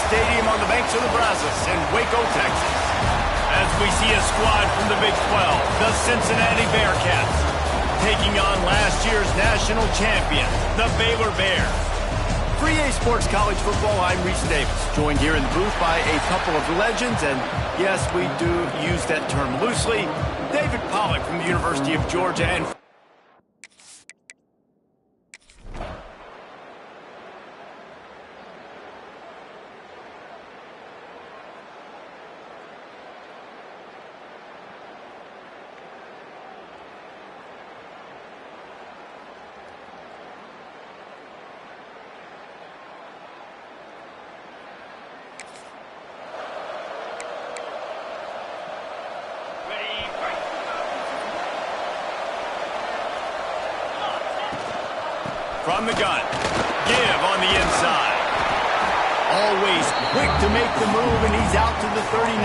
Stadium on the banks of the Brazos in Waco, Texas. As we see a squad from the Big 12, the Cincinnati Bearcats, taking on last year's national champion, the Baylor Bears. For EA Sports College Football, I'm Reese Davis, joined here in the booth by a couple of legends, and yes, we do use that term loosely. David Pollack from the University of Georgia and from the gun. Give on the inside. Always quick to make the move, and he's out to the 39.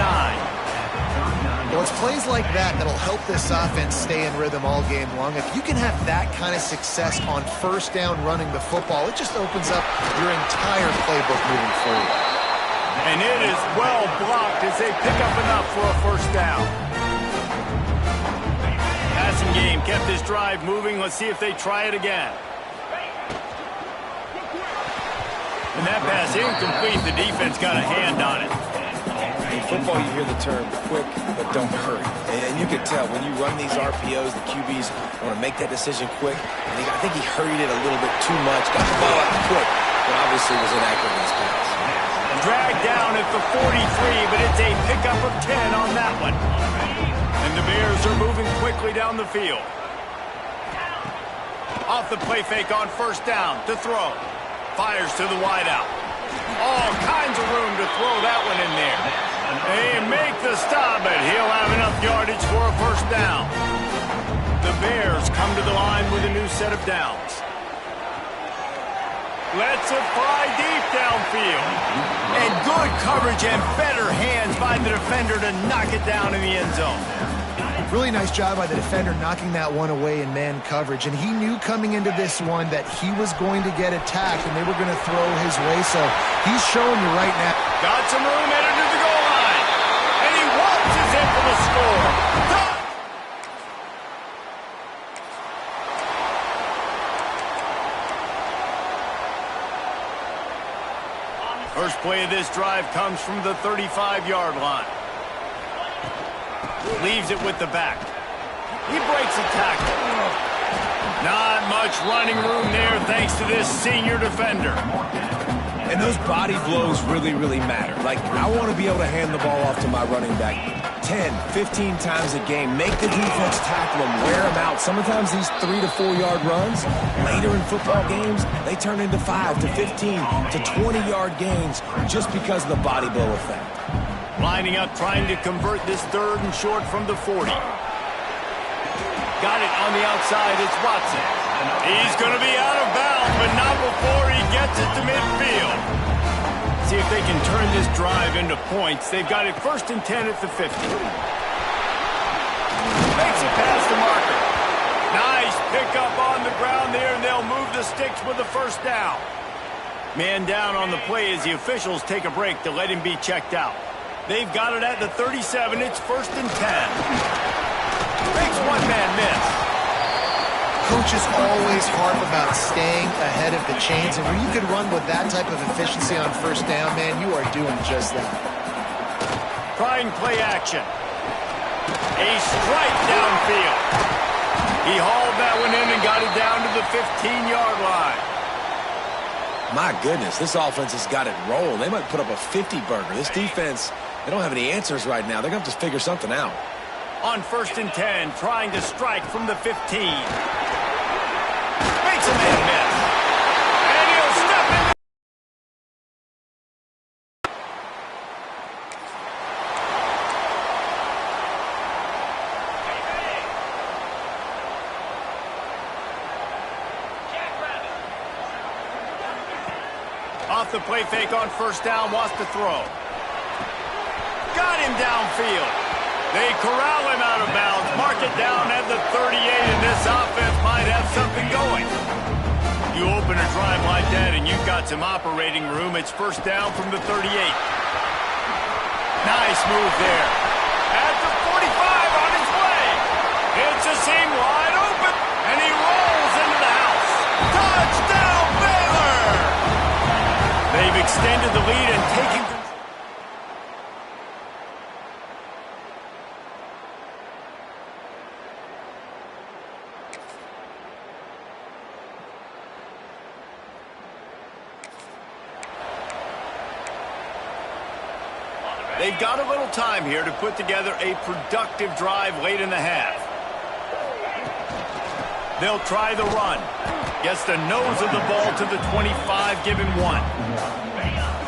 Well, it's plays like that that'll help this offense stay in rhythm all game long. If you can have that kind of success on first down running the football, it just opens up your entire playbook moving forward. And it is well blocked as they pick up enough for a first down. Passing game kept this drive moving. Let's see if they try it again. And that pass incomplete. The defense got a hand on it. In football, you hear the term quick, but don't hurry. And you can tell when you run these RPOs, the QBs want to make that decision quick. And I think he hurried it a little bit too much, got the ball out quick, but obviously was inaccurate in his pass. Dragged down at the 43, but it's a pickup of 10 on that one. And the Bears are moving quickly down the field. Off the play fake on first down to throw. Fires to the wideout. All kinds of room to throw that one in there. They make the stop, but he'll have enough yardage for a first down. The Bears come to the line with a new set of downs. Lets it fly deep downfield. And good coverage and better hands by the defender to knock it down in the end zone. Really nice job by the defender knocking that one away in man coverage. And he knew coming into this one that he was going to get attacked and they were going to throw his way. So he's showing you right now. Got some room headed to the goal line. And he waltzes in for the score. First play of this drive comes from the 35-yard line. Leaves it with the back. He breaks a tackle. Not much running room there thanks to this senior defender. And those body blows really, really matter. Like, I want to be able to hand the ball off to my running back 10, 15 times a game. Make the defense tackle them, wear them out. Sometimes these 3 to 4 yard runs, later in football games, they turn into 5 to 15 to 20-yard gains just because of the body blow effect. Lining up, trying to convert this 3rd and short from the 40. Got it on the outside. It's Watson. He's going to be out of bounds, but not before he gets it to midfield. See if they can turn this drive into points. They've got it 1st and 10 at the 50. Makes it past the marker. Nice pickup on the ground there, and they'll move the sticks with the 1st down. Man down on the play as the officials take a break to let him be checked out. They've got it at the 37. It's 1st and 10. Makes one man miss. Coaches always harp about staying ahead of the chains, and when you can run with that type of efficiency on 1st down, man, you are doing just that. Trying play action. A strike downfield. He hauled that one in and got it down to the 15-yard line. My goodness, this offense has got it rolling. They might put up a 50-burger. This defense, they don't have any answers right now. They're going to have to figure something out. On 1st and 10, trying to strike from the 15. Makes a man miss. And he'll step in. Off the play fake on 1st down, wants to throw. Got him downfield. They corral him out of bounds, mark it down at the 38, and this offense might have something going. You open a drive like that, and you've got some operating room. It's 1st down from the 38. Nice move there. At the 45 on his way. It's a seam wide open, and he rolls into the house. Touchdown, Baylor! They've extended the lead and taken control. They've got a little time here to put together a productive drive late in the half. They'll try the run. Gets the nose of the ball to the 25, give him 1.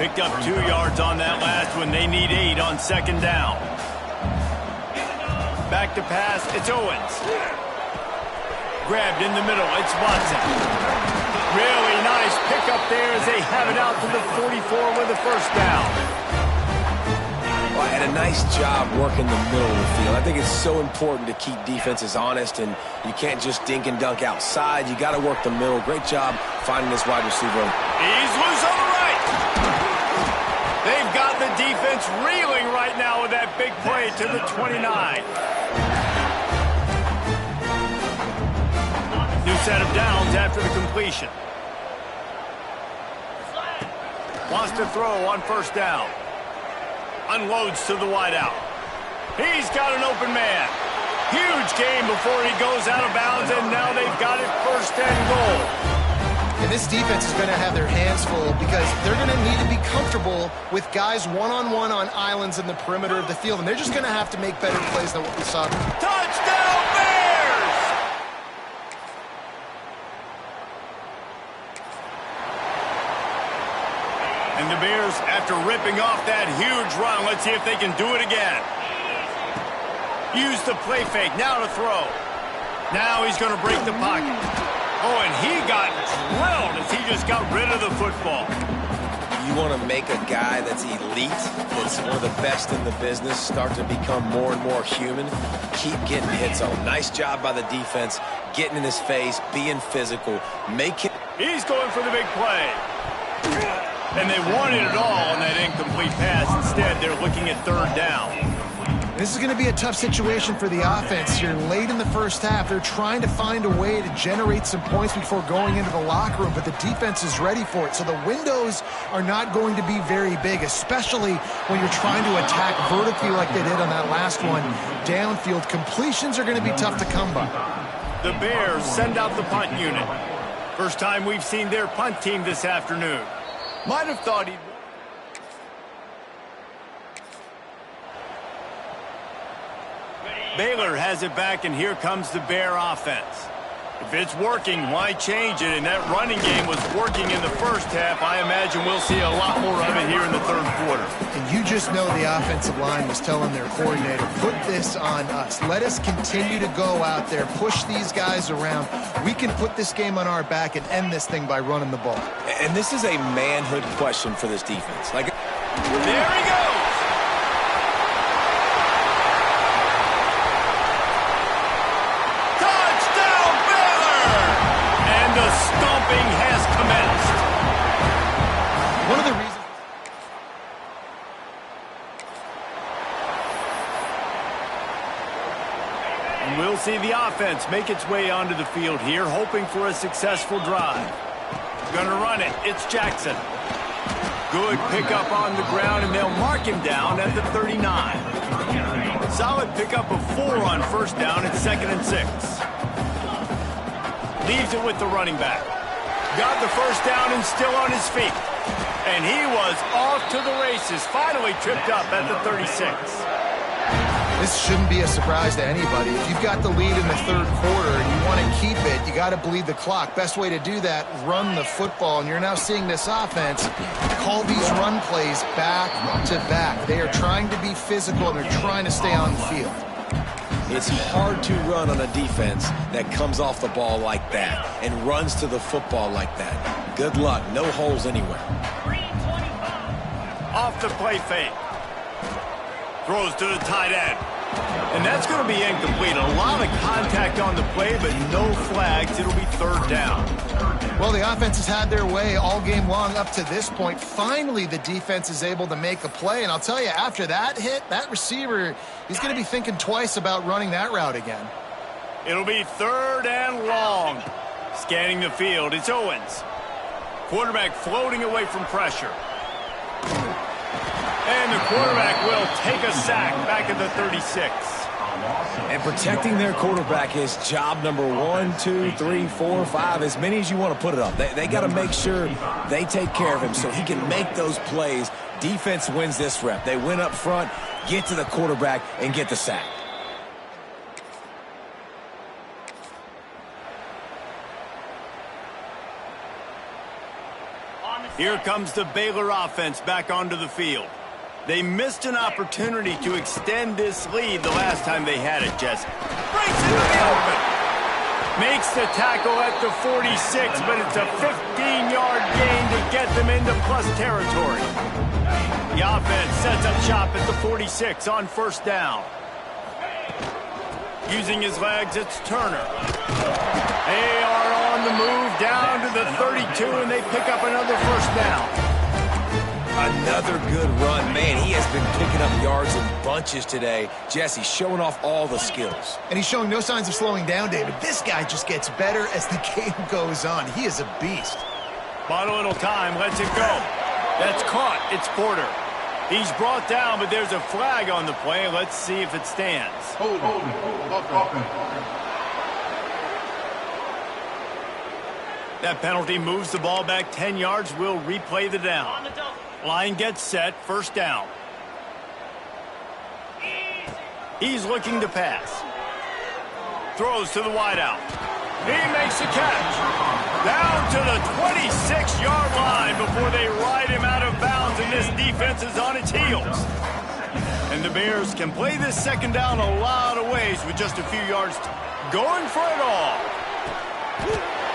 Picked up 2 yards on that last one. They need 8 on 2nd down. Back to pass, it's Owens. Grabbed in the middle, it's Watson. Really nice pickup there as they have it out to the 44 with the 1st down. Well, and a nice job working the middle of the field. I think it's so important to keep defenses honest, and you can't just dink and dunk outside. You got to work the middle. Great job finding this wide receiver. He's loose on the right. They've got the defense reeling right now with that big play to the 29. New set of downs after the completion. Wants to throw on 1st down. Unloads to the wideout. He's got an open man. Huge game before he goes out of bounds, and now they've got it 1st and goal. And this defense is going to have their hands full because they're going to need to be comfortable with guys one-on-one on islands in the perimeter of the field, and they're just going to have to make better plays than what we saw. Touchdown, Bears! And the Bears, after ripping off that huge run, let's see if they can do it again. Use the play fake, now to throw. Now he's going to break the pocket. Oh, and he got drilled as he just got rid of the football. You want to make a guy that's elite, that's one of the best in the business, start to become more and more human, keep getting hits on. Nice job by the defense, getting in his face, being physical, make it. He's going for the big play. And they wanted it all on that incomplete pass. Instead, they're looking at 3rd down. This is going to be a tough situation for the offense here. Late in the 1st half, they're trying to find a way to generate some points before going into the locker room, but the defense is ready for it. So the windows are not going to be very big, especially when you're trying to attack vertically like they did on that last one. Downfield completions are going to be tough to come by. The Bears send out the punt unit. First time we've seen their punt team this afternoon. Might have thought he'd... Baylor has it back, and here comes the Bear offense. If it's working, why change it? And that running game was working in the first half. I imagine we'll see a lot more of it here in the third quarter. And you just know the offensive line was telling their coordinator, put this on us. Let us continue to go out there, push these guys around. We can put this game on our back and end this thing by running the ball. And this is a manhood question for this defense. Like, there he goes. Has commenced. One of the reasons and we'll see the offense make its way onto the field here, hoping for a successful drive. Gonna run it. It's Jackson. Good pickup on the ground, and they'll mark him down at the 39. Solid pickup of 4 on first down at 2nd and 6. Leaves it with the running back. Got the first down and still on his feet. And he was off to the races. Finally tripped up at the 36. this shouldn't be a surprise to anybody. If you've got the lead in the third quarter and you want to keep it, you got to bleed the clock. Best way to do that, run the football. And you're now seeing this offense call these run plays back to back. They are trying to be physical, and they're trying to stay on the field. It's hard to run on a defense that comes off the ball like that and runs to the football like that. Good luck. No holes anywhere. Off the play fake. Throws to the tight end. And that's going to be incomplete. A lot of contact on the play, but no flags. It'll be third down. Well, the offense has had their way all game long up to this point. Finally, the defense is able to make a play. And I'll tell you, after that hit, that receiver, he's going to be thinking twice about running that route again. It'll be third and long. Scanning the field, it's Owens. Quarterback floating away from pressure. And the quarterback will take a sack back at the 36. And protecting their quarterback is job number 1, 2, 3, 4, 5, as many as you want to put it up. They got to make sure they take care of him so he can make those plays. Defense wins this rep. They win up front, get to the quarterback, and get the sack. Here comes the Baylor offense back onto the field. They missed an opportunity to extend this lead the last time they had it, Jesse. Breaks into the open. Makes the tackle at the 46, but it's a 15-yard gain to get them into plus territory. The offense sets up shop at the 46 on first down. Using his legs, it's Turner. They are on the move down to the 32, and they pick up another first down. Another good run. Man, he has been picking up yards in bunches today. Jesse showing off all the skills. And he's showing no signs of slowing down, David. This guy just gets better as the game goes on. He is a beast. Bought a little time, lets it go. That's caught. It's Porter. He's brought down, but there's a flag on the play. Let's see if it stands. That penalty moves the ball back 10 yards. We'll replay the down. Line gets set, first down. He's looking to pass. Throws to the wideout. He makes the catch. Down to the 26-yard line before they ride him out of bounds, and this defense is on its heels. And the Bears can play this second down a lot of ways with just a few yards going for it all.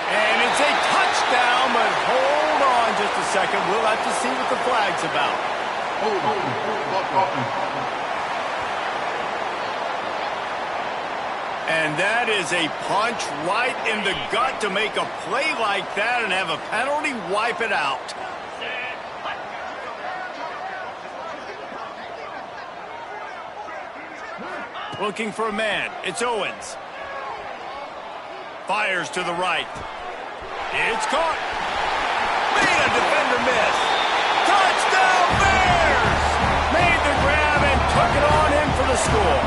And it's a touchdown, but hold on just a second. We'll have to see what the flag's about. And that is a punch right in the gut to make a play like that and have a penalty wipe it out. Looking for a man. It's Owens. Fires to the right. It's caught. Made a defender miss. Touchdown Bears! Made the grab and took it on in for the score.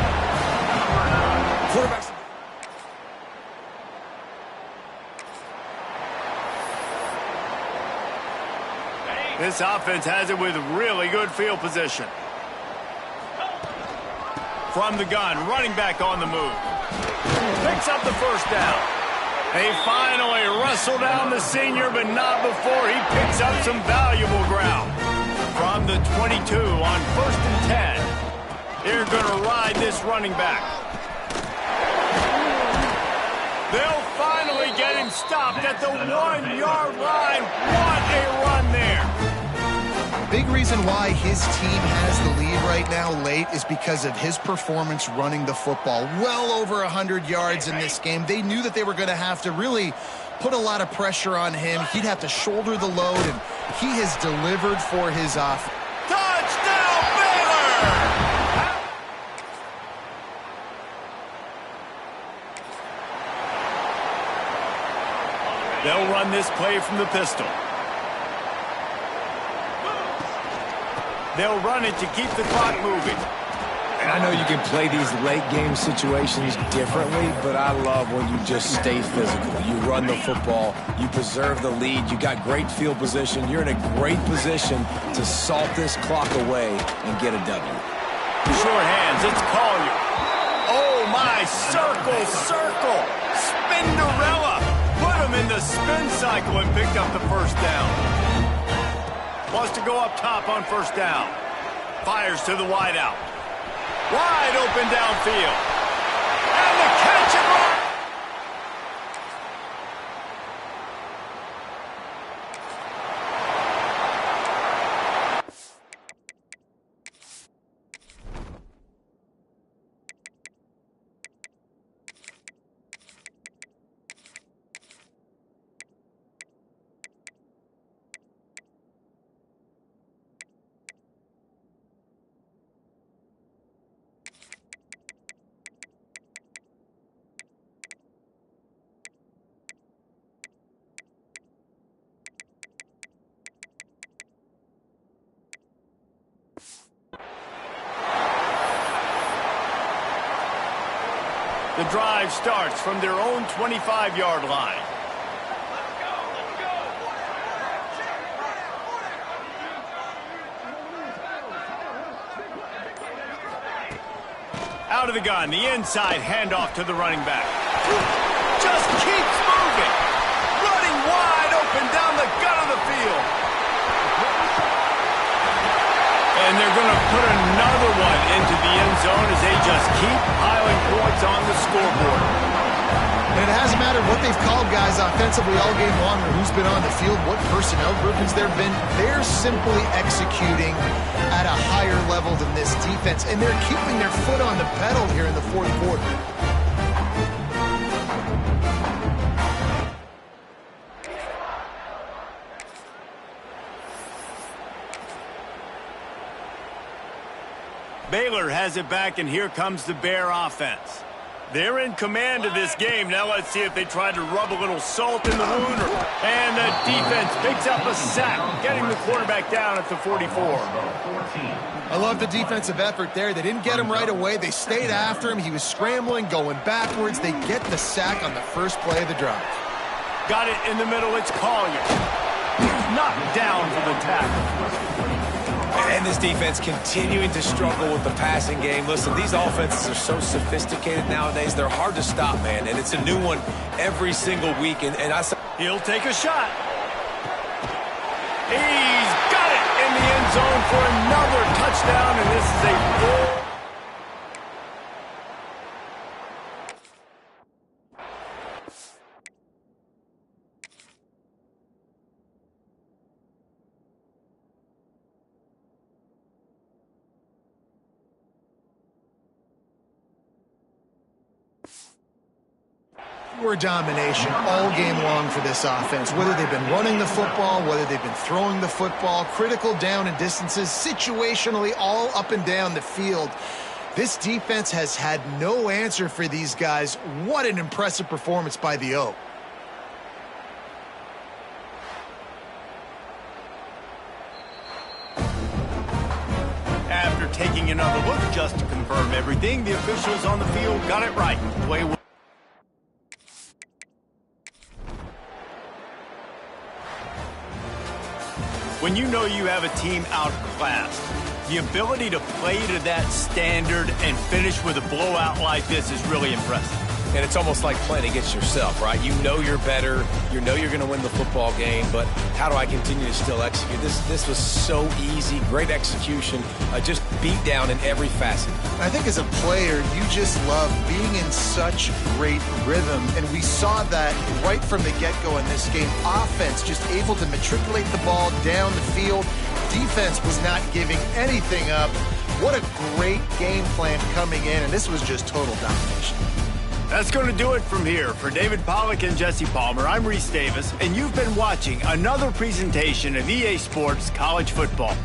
Quarterbacks. This offense has it with really good field position. From the gun, running back on the move. Picks up the first down. They finally wrestle down the senior, but not before he picks up some valuable ground. From the 22 on 1st and 10. They're going to ride this running back. They'll finally get him stopped at the 1-yard line. What a run there. Big reason why his team has the lead right now late is because of his performance running the football. Well over 100 yards in this game. They knew that they were going to have to really put a lot of pressure on him. He'd have to shoulder the load, and he has delivered for his offense. Touchdown, Baylor! They'll run this play from the pistol. They'll run it to keep the clock moving. And I know you can play these late game situations differently, but I love when you just stay physical. You run the football, you preserve the lead, you got great field position, you're in a great position to salt this clock away and get a W. Short hands, it's Collier. Oh my, circle, Spinderella. Put him in the spin cycle and picked up the first down. Wants to go up top on first down. Fires to the wideout. Wide open downfield. And the catch and run. The drive starts from their own 25-yard line. Out of the gun, the inside handoff to the running back. Just keeps moving. Running wide open down the gut of the field. And they're going to put another one into the end zone as they just keep piling points on the scoreboard. And it hasn't mattered what they've called guys offensively all game long or who's been on the field, what personnel groupings there have been. They're simply executing at a higher level than this defense, and they're keeping their foot on the pedal here in the fourth quarter. Baylor has it back, and here comes the Bear offense. They're in command of this game. Now let's see if they try to rub a little salt in the wound. And the defense picks up a sack, getting the quarterback down at the 44. I love the defensive effort there. They didn't get him right away. They stayed after him. He was scrambling, going backwards. They get the sack on the first play of the drive. Got it in the middle. It's Collier. Knocked down for the tackle. And this defense continuing to struggle with the passing game. Listen, these offenses are so sophisticated nowadays. They're hard to stop, man. And it's a new one every single week. He'll take a shot. He's got it in the end zone for another touchdown. And this is a full. Pure domination all game long for this offense. Whether they've been running the football, whether they've been throwing the football, critical down and distances, situationally all up and down the field. This defense has had no answer for these guys. What an impressive performance by the O. After taking another look just to confirm everything, the officials on the field got it right. Play well. When you know you have a team outclassed, The ability to play to that standard and finish with a blowout like this is really impressive. And it's almost like playing against yourself, right? You know you're better. You know you're going to win the football game, but how do I continue to still execute? This was so easy, great execution, just beat down in every facet. I think as a player, you just love being in such great rhythm, and we saw that right from the get-go in this game. Offense just able to matriculate the ball down the field. Defense was not giving anything up. What a great game plan coming in, and this was just total domination. That's going to do it from here. For David Pollack and Jesse Palmer, I'm Reese Davis, and you've been watching another presentation of EA Sports College Football.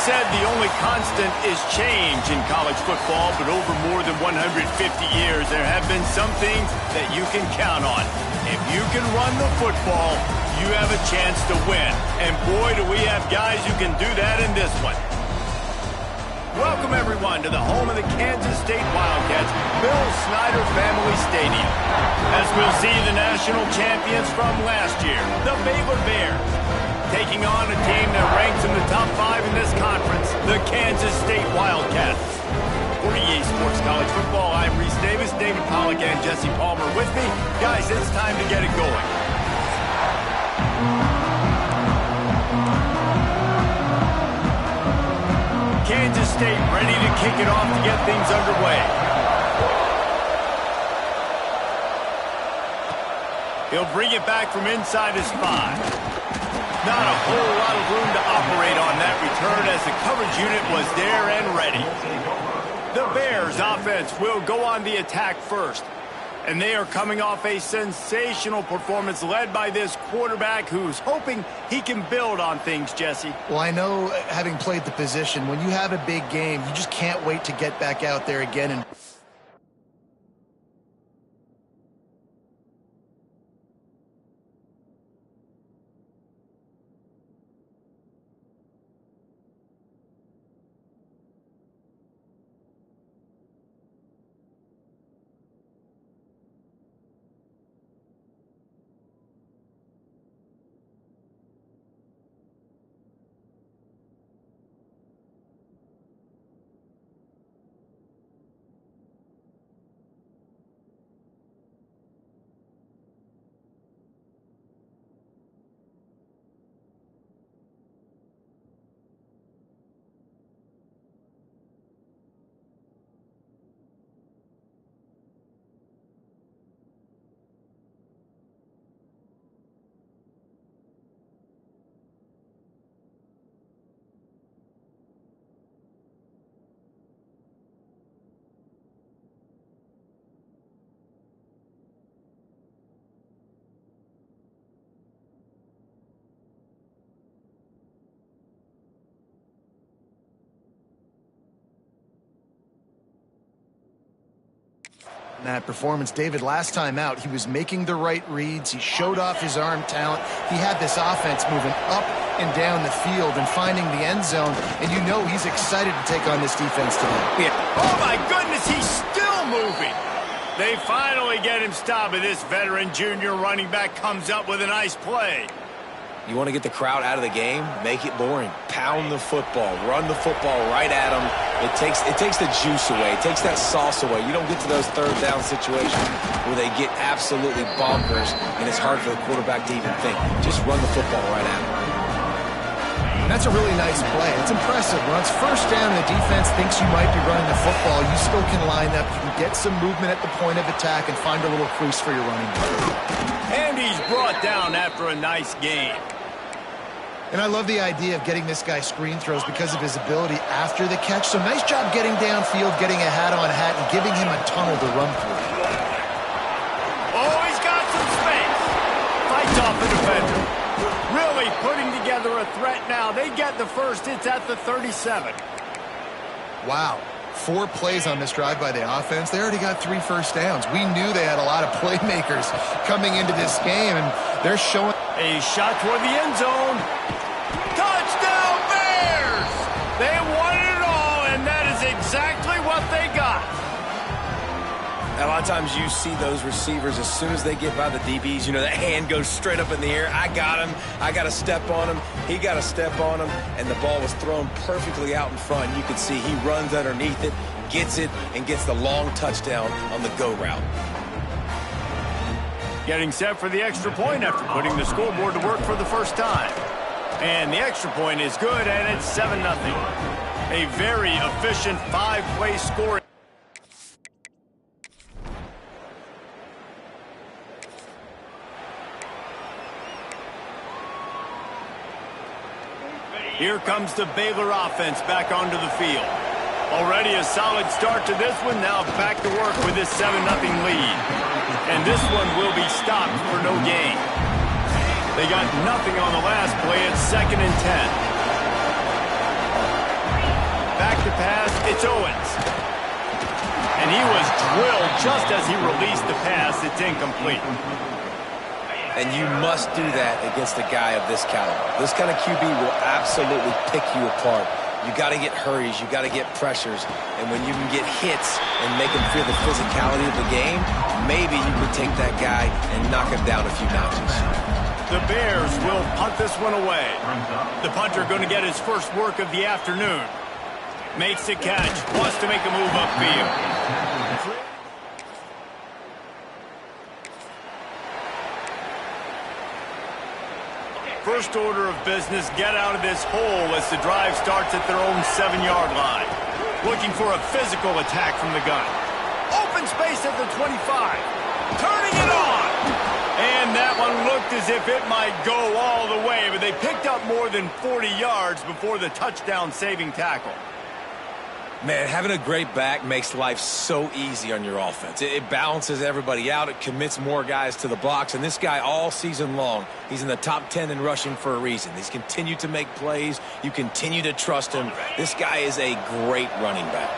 said the only constant is change in college football, but over more than 150 years, there have been some things that you can count on. If you can run the football, you have a chance to win. And boy, do we have guys who can do that in this one. Welcome, everyone, to the home of the Kansas State Wildcats, Bill Snyder Family Stadium. As we'll see the national champions from last year, the Baylor Bears, taking on a team that ranks in the top 5 in this conference, the Kansas State Wildcats. For EA Sports College Football, I'm Reese Davis, David Pollack, and Jesse Palmer with me. Guys, it's time to get it going. Kansas State ready to kick it off to get things underway. He'll bring it back from inside his 5. Not a whole lot of room to operate on that return as the coverage unit was there and ready. The Bears offense will go on the attack first. And they are coming off a sensational performance led by this quarterback who's hoping he can build on things, Jesse. Well, I know, having played the position, when you have a big game, you just can't wait to get back out there again and... That performance, David, last time out, he was making the right reads. He showed off his arm talent. He had this offense moving up and down the field and finding the end zone. And you know he's excited to take on this defense today. Yeah. Oh, my goodness, he's still moving. They finally get him stopped, and this veteran junior running back comes up with a nice play. You want to get the crowd out of the game? Make it boring. Pound the football. Run the football right at them. It takes the juice away. It takes that sauce away. You don't get to those third down situations where they get absolutely bonkers, and it's hard for the quarterback to even think. Just run the football right at them. And that's a really nice play. It's impressive. When it's first down and the defense thinks you might be running the football, you still can line up. You can get some movement at the point of attack and find a little crease for your running back. And he's brought down after a nice gain. And I love the idea of getting this guy screen throws because of his ability after the catch. So nice job getting downfield, getting a hat-on-hat, and giving him a tunnel to run through. Oh, he's got some space. Fights off the defender. Really putting together a threat now. They get the first. It's at the 37. Wow. 4 plays on this drive by the offense. They already got 3 first downs. We knew they had a lot of playmakers coming into this game, and they're showing... A shot toward the end zone. Touchdown, Bears! They won it all, and that is exactly what they got. A lot of times you see those receivers, as soon as they get by the DBs, you know, that hand goes straight up in the air. I got him. I got to step on him. He got to step on him, and the ball was thrown perfectly out in front. You can see he runs underneath it, gets it, and gets the long touchdown on the go route. Getting set for the extra point after putting the scoreboard to work for the first time. And the extra point is good, and it's 7-0. A very efficient 5-play scoring. Here comes the Baylor offense back onto the field. Already a solid start to this one. Now back to work with this 7-0 lead. And this one will be stopped for no gain. They got nothing on the last play. It's 2nd and 10. It's Owens. And he was drilled just as he released the pass. It's incomplete. And you must do that against a guy of this caliber. This kind of QB will absolutely pick you apart. You got to get hurries. You got to get pressures. And when you can get hits and make him feel the physicality of the game, maybe you can take that guy and knock him down a few notches. The Bears will punt this one away. The punter going to get his first work of the afternoon. Makes the catch. Wants to make a move upfield. First order of business, get out of this hole as the drive starts at their own 7-yard line. Looking for a physical attack from the gun. Open space at the 25. Turning it on. And that one looked as if it might go all the way, but they picked up more than 40 yards before the touchdown-saving tackle. Man, having a great back makes life so easy on your offense. It balances everybody out. It commits more guys to the box. And this guy all season long, he's in the top 10 in rushing for a reason. He's continued to make plays. You continue to trust him. This guy is a great running back.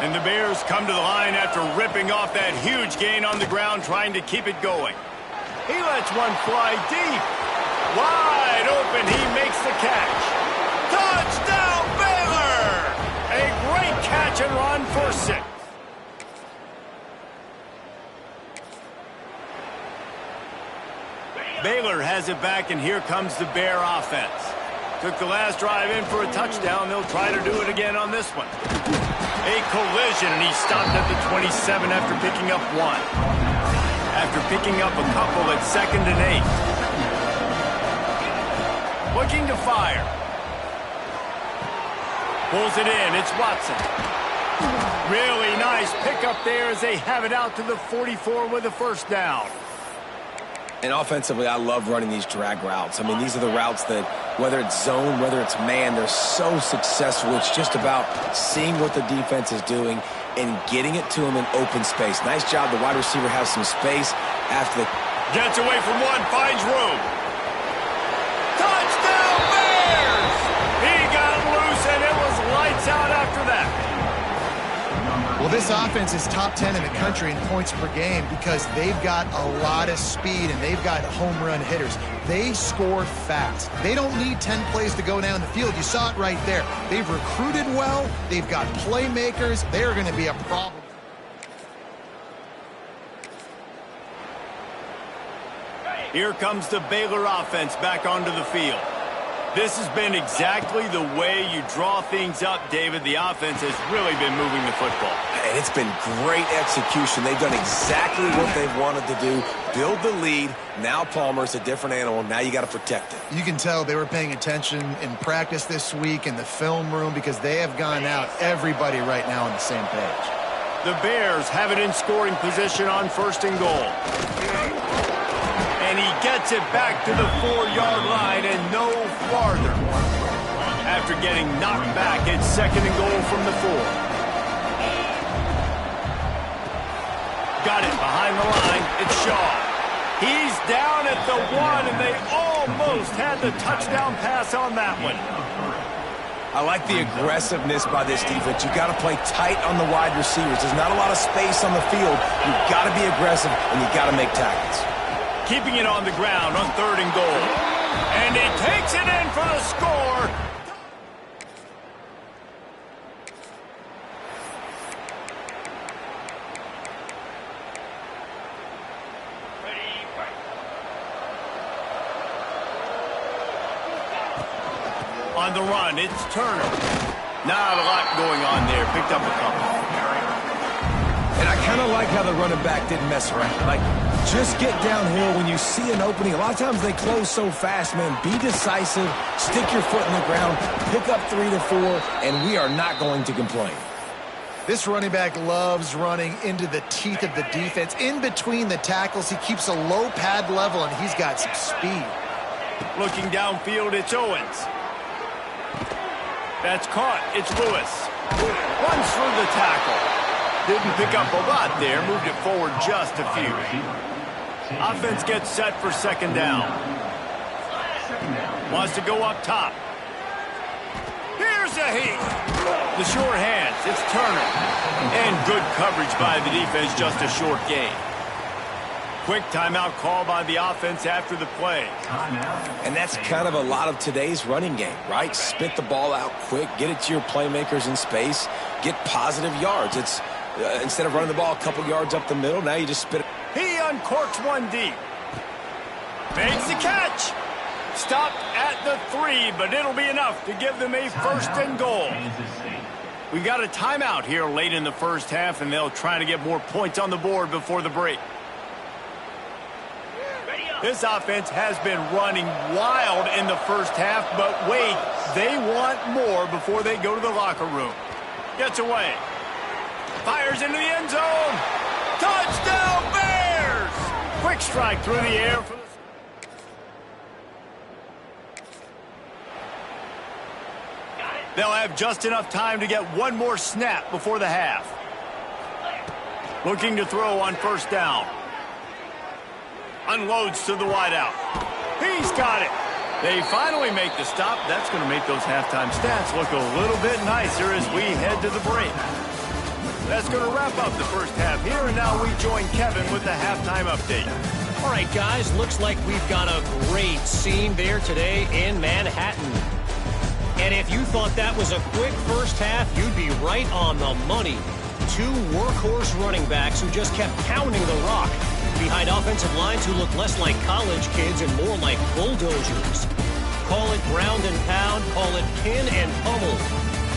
And the Bears come to the line after ripping off that huge gain on the ground, trying to keep it going. He lets one fly deep. Wide open, he makes the catch. Touchdown, Baylor! A great catch and run for 6. Baylor has it back, and here comes the Bear offense. Took the last drive in for a touchdown. They'll try to do it again on this one. A collision, and he stopped at the 27 after picking up 1. After picking up a couple at 2nd and 8. Looking to fire. Pulls it in. It's Watson. Really nice pickup there as they have it out to the 44 with a first down. And offensively, I love running these drag routes. I mean, these are the routes that, whether it's zone, whether it's man, they're so successful. It's just about seeing what the defense is doing and getting it to them in open space. Nice job. The wide receiver has some space after the... Gets away from one, finds room. Touchdown, Bears! He got loose, and it was lights out after that. Well, this offense is top 10 in the country in points per game because they've got a lot of speed and they've got home run hitters. They score fast. They don't need 10 plays to go down the field. You saw it right there. They've recruited well. They've got playmakers. They're going to be a problem. Here comes the Baylor offense back onto the field. This has been exactly the way you draw things up, David. The offense has really been moving the football. And it's been great execution. They've done exactly what they've wanted to do. Build the lead. Now Palmer's a different animal. Now you got to protect it. You can tell they were paying attention in practice this week in the film room because they have gone out, everybody right now on the same page. The Bears have it in scoring position on 1st and goal. And he gets it back to the 4-yard line and no farther. After getting knocked back, it's 2nd and goal from the 4. Got it behind the line. It's Shaw. He's down at the 1, and they almost had the touchdown pass on that one. I like the aggressiveness by this defense. You've got to play tight on the wide receivers. There's not a lot of space on the field. You've got to be aggressive, and you've got to make tackles. Keeping it on the ground on 3rd and goal. And he takes it in for the score. On the run, it's Turner. Not a lot going on there. Picked up a couple. And I kind of like how the running back didn't mess around. Like, just get downhill when you see an opening. A lot of times they close so fast, man. Be decisive, stick your foot in the ground, pick up 3 to 4, and we are not going to complain. This running back loves running into the teeth of the defense. In between the tackles, he keeps a low pad level, and he's got some speed. Looking downfield, it's Owens. That's caught. It's Lewis. Runs through the tackle. Didn't pick up a lot there. Moved it forward just a few. Offense gets set for 2nd down. Wants to go up top. Here's a heat. The sure hands. It's Turner. And good coverage by the defense, just a short gain. Quick timeout call by the offense after the play. And that's kind of a lot of today's running game, right? Spit the ball out quick, get it to your playmakers in space, get positive yards. It's instead of running the ball a couple yards up the middle, now you just spit it. He uncorks one deep. Makes the catch. Stopped at the 3, but it'll be enough to give them a first and goal. We got a timeout here late in the first half, and they'll try to get more points on the board before the break. This offense has been running wild in the first half, but wait, they want more before they go to the locker room. Gets away. Fires into the end zone. Touchdown, Bears! Quick strike through the air for the... They'll have just enough time to get one more snap before the half. Looking to throw on first down. Unloads to the wideout. He's got it. They finally make the stop. That's going to make those halftime stats look a little bit nicer as we head to the break. That's going to wrap up the first half here, and now we join Kevin with the halftime update. All right, guys, looks like we've got a great scene there today in Manhattan. And if you thought that was a quick first half, you'd be right on the money. Two workhorse running backs who just kept pounding the rock behind offensive lines who look less like college kids and more like bulldozers. Call it ground and pound, call it pin and pummel.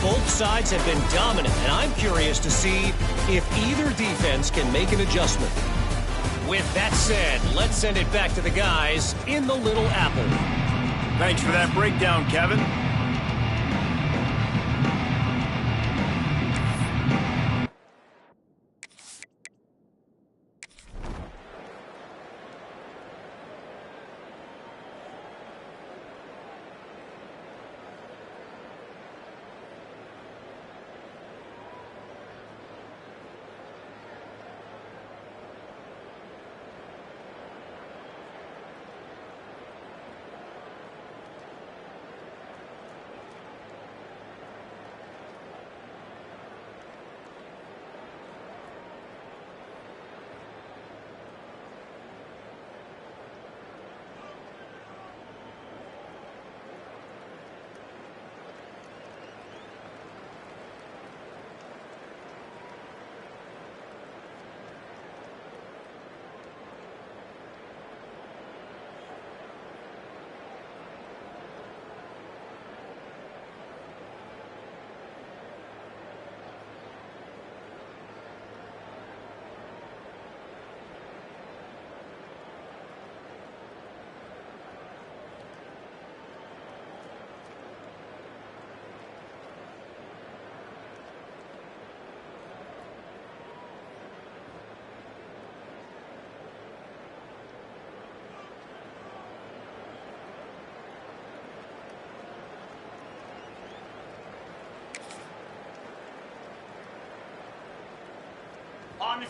Both sides have been dominant, and I'm curious to see if either defense can make an adjustment. With that said, let's send it back to the guys in the Little Apple. Thanks for that breakdown, Kevin.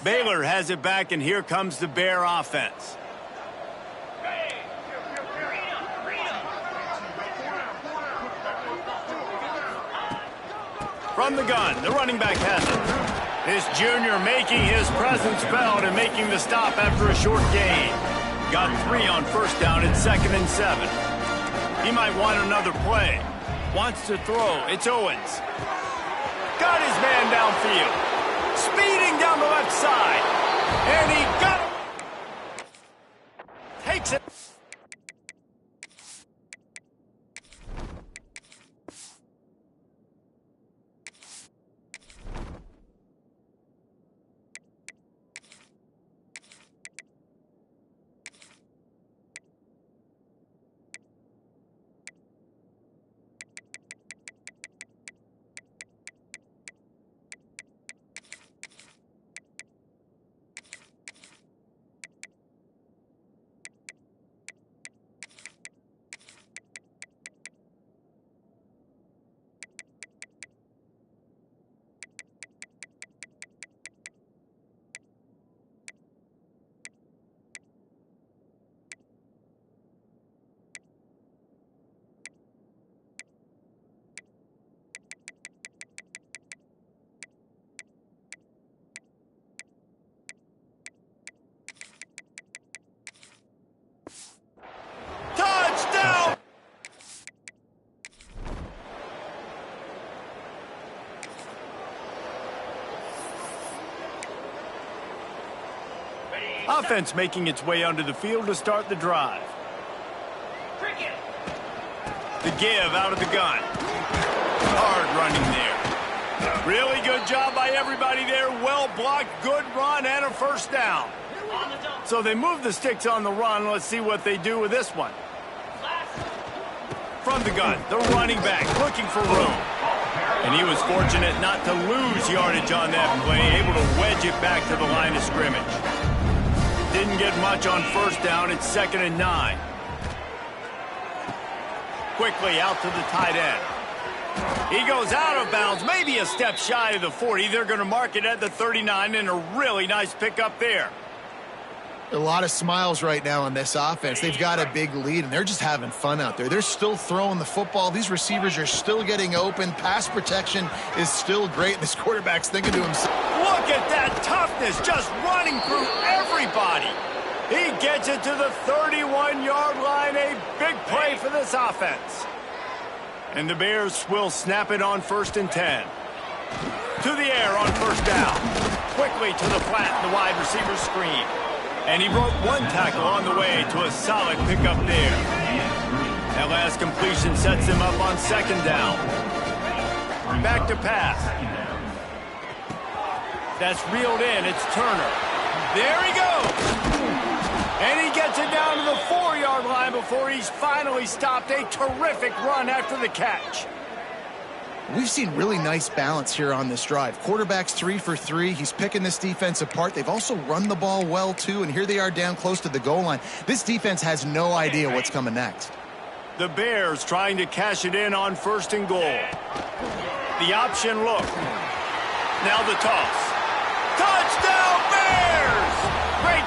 Baylor has it back, and here comes the Bear offense. From the gun, the running back has it. This junior making his presence felt and making the stop after a short gain. Got 3 on first down at 2nd and 7. He might want another play. Wants to throw. It's Owens. Got his man downfield. Speeding down the left side. And he got it. Takes it. Offense making its way onto the field to start the drive. The give out of the gun. Hard running there. Really good job by everybody there. Well blocked, good run, and a first down. So they move the sticks on the run. Let's see what they do with this one. From the gun, the running back looking for room. And he was fortunate not to lose yardage on that play, able to wedge it back to the line of scrimmage. Didn't get much on first down. It's 2nd and 9. Quickly out to the tight end. He goes out of bounds, maybe a step shy of the 40. They're going to mark it at the 39, and a really nice pickup there. A lot of smiles right now on this offense. They've got a big lead, and they're just having fun out there. They're still throwing the football. These receivers are still getting open. Pass protection is still great. This quarterback's thinking to himself, look at that toughness, just running through everybody. He gets it to the 31-yard line. A big play for this offense. And the Bears will snap it on 1st and 10. To the air on first down. Quickly to the flat, the wide receiver screen. And he broke one tackle on the way to a solid pickup there. That last completion sets him up on 2nd down. Back to pass. That's reeled in. It's Turner. There he goes. And he gets it down to the 4-yard line before he's finally stopped. A terrific run after the catch. we've seen really nice balance here on this drive. Quarterback's 3 for 3. He's picking this defense apart. They've also run the ball well, too, and here they are down close to the goal line. This defense has no idea what's coming next. The Bears trying to cash it in on 1st and goal. The option look. Now the toss. Touchdown, Bears! Great.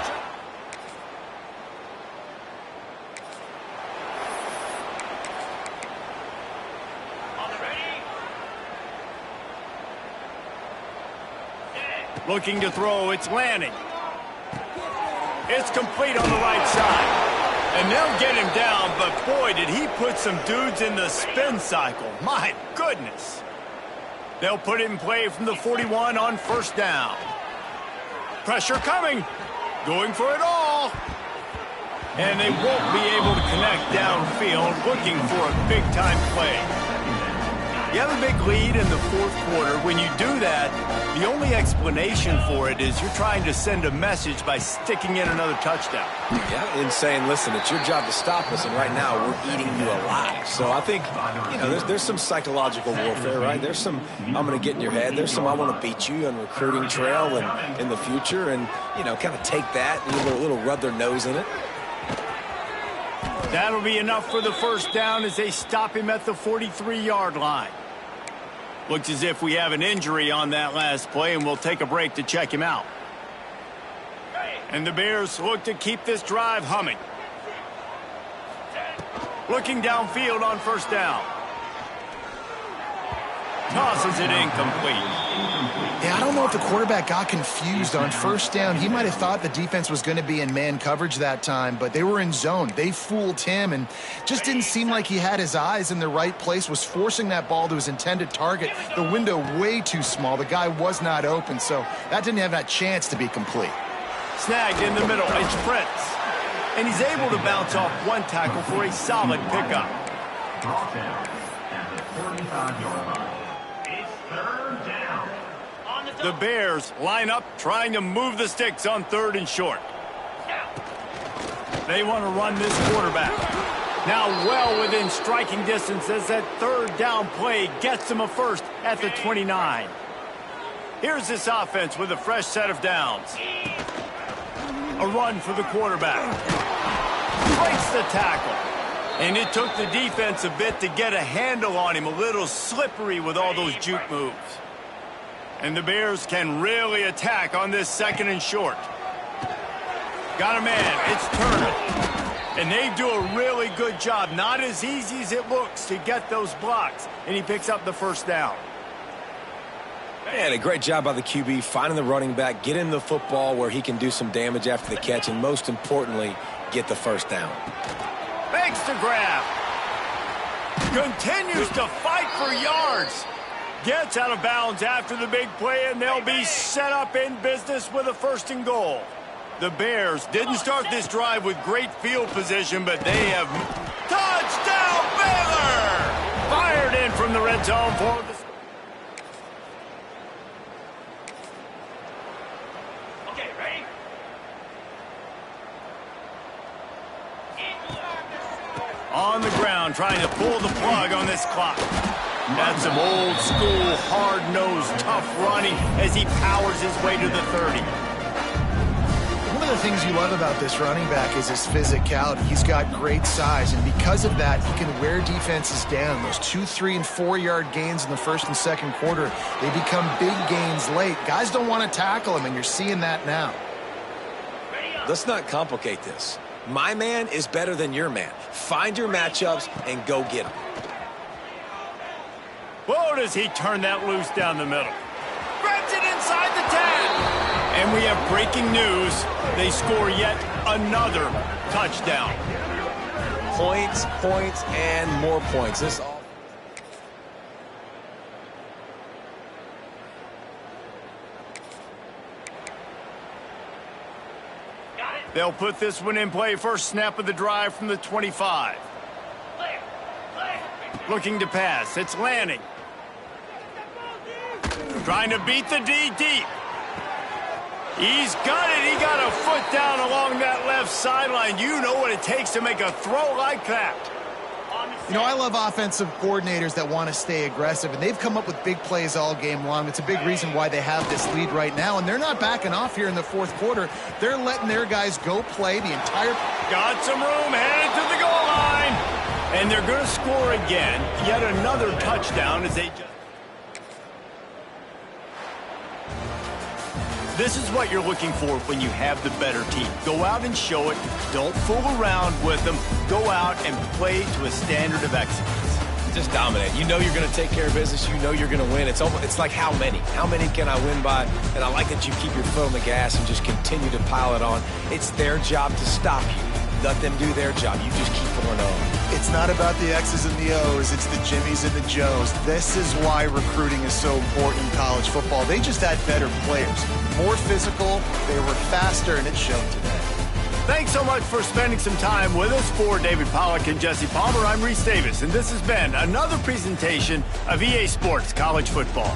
Looking to throw, it's Lanning. It's complete on the right side. And they'll get him down, but boy, did he put some dudes in the spin cycle. My goodness. They'll put it in play from the 41 on 1st down. Pressure coming. Going for it all. And they won't be able to connect downfield, looking for a big-time play. You have a big lead in the 4th quarter. When you do that, the only explanation for it is you're trying to send a message by sticking in another touchdown. Yeah, and saying, listen, it's your job to stop us, and right now we're eating you alive. So I think, you know, there's some psychological warfare, right? There's some, I'm going to get in your head. There's some, I want to beat you on recruiting trail and in the future, and, you know, kind of take that and a little rub their nose in it. That'll be enough for the 1st down as they stop him at the 43-yard line. Looks as if we have an injury on that last play, and we'll take a break to check him out. And the Bears look to keep this drive humming. Looking downfield on 1st down. Tosses it incomplete. Yeah, I don't know if the quarterback got confused on 1st down. He might have thought the defense was going to be in man coverage that time, but they were in zone. They fooled him and just didn't seem like he had his eyes in the right place, was forcing that ball to his intended target. The window way too small. The guy was not open, so that didn't have that chance to be complete. Snagged in the middle. It's Prince. And he's able to bounce off one tackle for a solid pickup. The Bears line up trying to move the sticks on 3rd and short. They want to run this quarterback. Now well within striking distance as that 3rd down play gets them a first at the 29. Here's this offense with a fresh set of downs. A run for the quarterback. Breaks the tackle. And it took the defense a bit to get a handle on him. A little slippery with all those juke moves. And the Bears can really attack on this 2nd and short. Got a man. It's Turner. And they do a really good job. Not as easy as it looks to get those blocks. And he picks up the 1st down. Man, a great job by the QB, finding the running back, getting the football where he can do some damage after the catch, and most importantly, get the 1st down. Makes the grab. Continues to fight for yards. Gets out of bounds after the big play, and they'll be set up in business with a 1st and goal. The Bears didn't start this drive with great field position, but they have... Touchdown, Baylor! Fired in from the red zone for the... Okay, ready? On the ground, trying to pull the plug on this clock. That's some old school, hard-nosed, tough running as he powers his way to the 30. One of the things you love about this running back is his physicality. He's got great size, and because of that, he can wear defenses down. Those 2, 3, and 4-yard gains in the first and second quarter, they become big gains late. Guys don't want to tackle him, and you're seeing that now. Let's not complicate this. My man is better than your man. Find your matchups and go get them. Whoa, does he turn that loose down the middle. Grabs it inside the 10. And we have breaking news. They score yet another touchdown. Points, points, and more points. This all... They'll put this one in play. First snap of the drive from the 25. Looking to pass. It's Lanning. Trying to beat the D deep. He's got it. He got a foot down along that left sideline. You know what it takes to make a throw like that. You know, I love offensive coordinators that want to stay aggressive, and they've come up with big plays all game long. It's a big reason why they have this lead right now, and they're not backing off here in the fourth quarter. They're letting their guys go play the entire... Got some room, headed to the goal line. And they're going to score again. Yet another touchdown as they just... This is what you're looking for when you have the better team. Go out and show it. Don't fool around with them. Go out and play to a standard of excellence. Just dominate. You know you're going to take care of business. You know you're going to win. It's like how many? How many can I win by? And I like that you keep your foot on the gas and just continue to pile it on. It's their job to stop you. Let them do their job. You just keep going on. It's not about the X's and the O's. It's the Jimmies and the Joes. This is why recruiting is so important in college football. They just had better players. More physical, they were faster, and it showed today. Thanks so much for spending some time with us. For David Pollack and Jesse Palmer, I'm Reese Davis, and this has been another presentation of EA Sports College Football.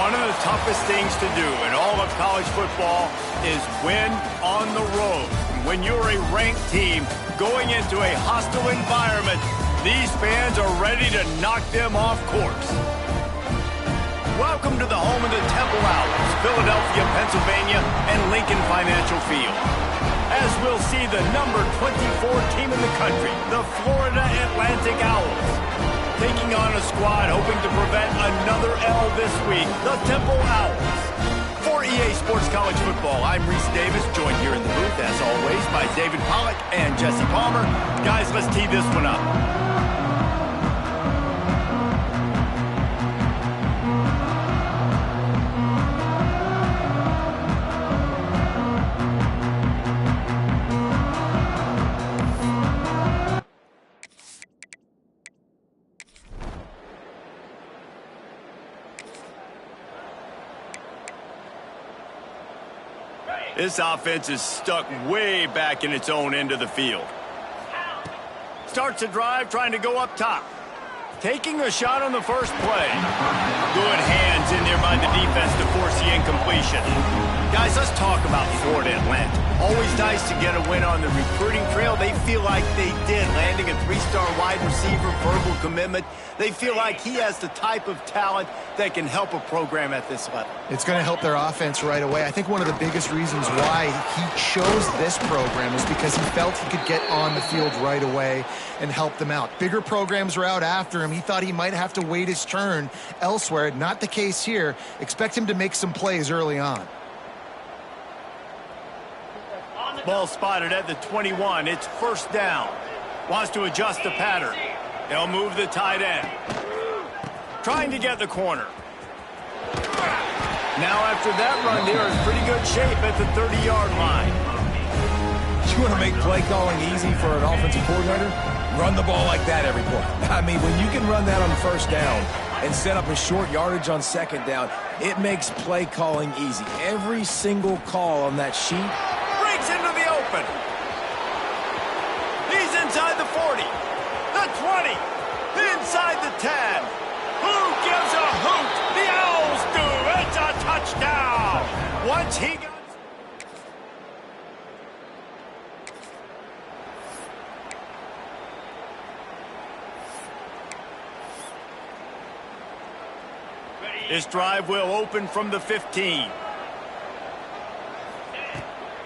One of the toughest things to do in all of college football is win on the road. When you're a ranked team going into a hostile environment, these fans are ready to knock them off course. Welcome to the home of the Temple Owls, Philadelphia, Pennsylvania, and Lincoln Financial Field. As we'll see the number 24 team in the country, the Florida Atlantic Owls, taking on a squad hoping to prevent another L this week, the Temple Owls. For EA Sports College Football, I'm Reese Davis, joined here in the booth, as always, by David Pollack and Jesse Palmer. Guys, let's tee this one up. This offense is stuck way back in its own end of the field. Starts a drive trying to go up top. Taking a shot on the first play. Good hands in there by the defense to force the incompletion. Guys, let's talk about Florida Atlantic. Always nice to get a win on the recruiting trail. They feel like they did, landing a three-star wide receiver, verbal commitment. They feel like he has the type of talent that can help a program at this level. It's going to help their offense right away. I think one of the biggest reasons why he chose this program is because he felt he could get on the field right away and help them out. Bigger programs were out after him. He thought he might have to wait his turn elsewhere. Not the case here. Expect him to make some plays early on. Ball spotted at the 21. It's first down. Wants to adjust the pattern. They'll move the tight end. Trying to get the corner. Now after that run, they're in pretty good shape at the 30-yard line. You want to make play calling easy for an offensive coordinator? Run the ball like that every play. I mean, when you can run that on first down and set up a short yardage on second down, it makes play calling easy. Every single call on that sheet into the open. He's inside the 40, the 20, inside the 10. Who gives a hoot? The Owls do. It's a touchdown. Once he got... This drive will open from the 15.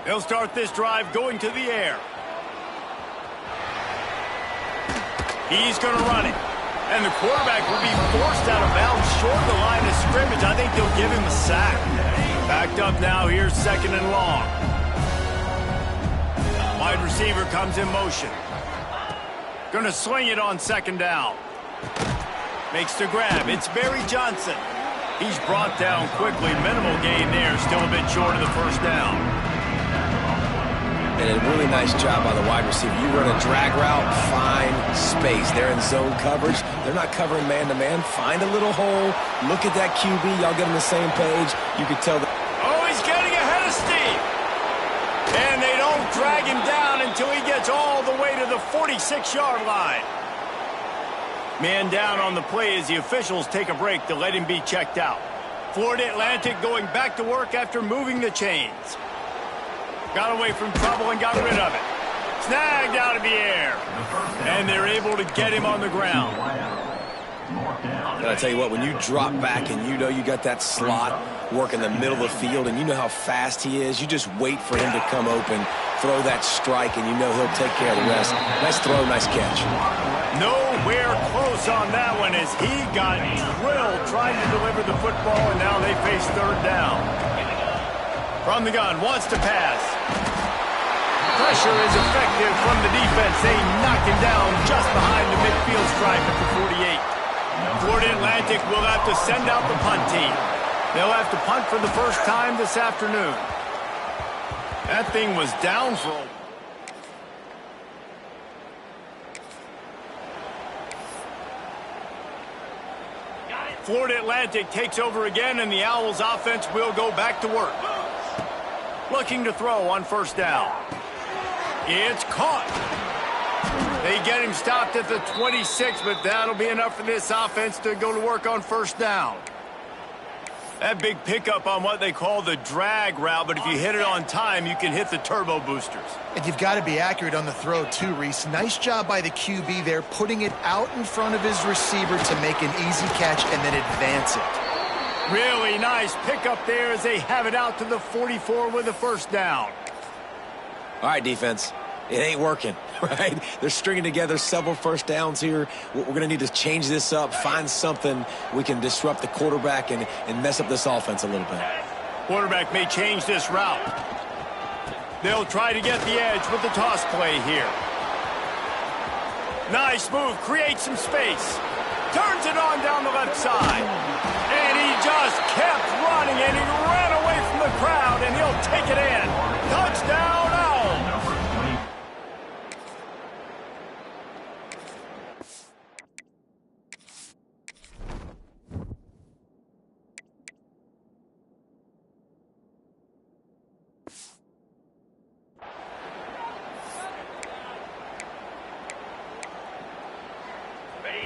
They'll start this drive going to the air. He's going to run it. And the quarterback will be forced out of bounds short of the line of scrimmage. I think they'll give him a sack. Backed up now. Here's second and long. Wide receiver comes in motion. Going to swing it on second down. Makes the grab. It's Barry Johnson. He's brought down quickly. Minimal gain there. Still a bit short of the first down. And a really nice job by the wide receiver. You run a drag route, find space. They're in zone coverage. They're not covering man-to-man. Find a little hole. Look at that QB. Y'all get on the same page. You can tell that. Oh, he's getting ahead of steam. And they don't drag him down until he gets all the way to the 46-yard line. Man down on the play as the officials take a break to let him be checked out. Florida Atlantic going back to work after moving the chains. Got away from trouble and got rid of it. Snagged out of the air. And they're able to get him on the ground. And I tell you what, when you drop back and you know you got that slot work in the middle of the field and you know how fast he is, you just wait for him to come open, throw that strike, and you know he'll take care of the rest. Nice throw, nice catch. Nowhere close on that one as he got drilled trying to deliver the football, and now they face third down. From the gun, wants to pass. Pressure is effective from the defense. They knock him down just behind the midfield stripe at the 48. Florida Atlantic will have to send out the punt team. They'll have to punt for the first time this afternoon. That thing was down for a... Florida Atlantic takes over again, and the Owls offense will go back to work. Looking to throw on first down. It's caught. They get him stopped at the 26, but that'll be enough for this offense to go to work on first down. That big pickup on what they call the drag route, but if you hit it on time, you can hit the turbo boosters. And you've got to be accurate on the throw too, Reese. Nice job by the QB there, putting it out in front of his receiver to make an easy catch and then advance it. Really nice pickup there as they have it out to the 44 with a first down. All right, defense. It ain't working, right? They're stringing together several first downs here. We're going to need to change this up, find something we can disrupt the quarterback and mess up this offense a little bit. Quarterback may change this route. They'll try to get the edge with the toss play here. Nice move, creates some space. Turns it on down the left side. And he just kept running, and he ran away from the crowd, and he'll take it in. Touchdown, Owls.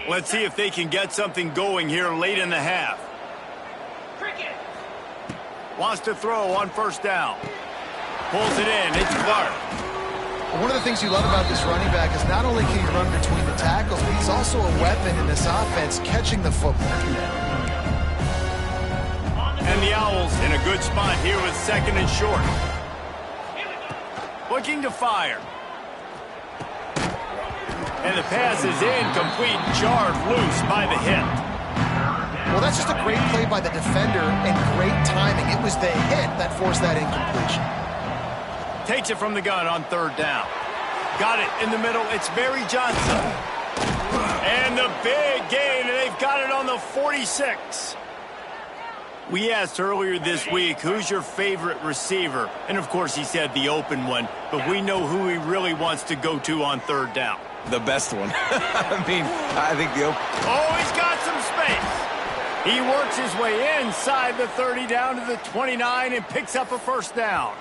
Let's see if they can get something going here late in the half. Wants to throw on first down. Pulls it in. It's Clark. One of the things you love about this running back is not only can he run between the tackles, but he's also a weapon in this offense catching the football. And the Owls in a good spot here with second and short. Looking to fire. And the pass is incomplete, jarred loose by the hit. Well, that's just a great play by the defender and great timing. It was the hit that forced that incompletion. Takes it from the gun on third down. Got it in the middle. It's Barry Johnson. And the big gain, and they've got it on the 46. We asked earlier this week, who's your favorite receiver? And, of course, he said the open one. But we know who he really wants to go to on third down. The best one. I think the open. Oh, he's got some space. He works his way inside the 30 down to the 29 and picks up a first down.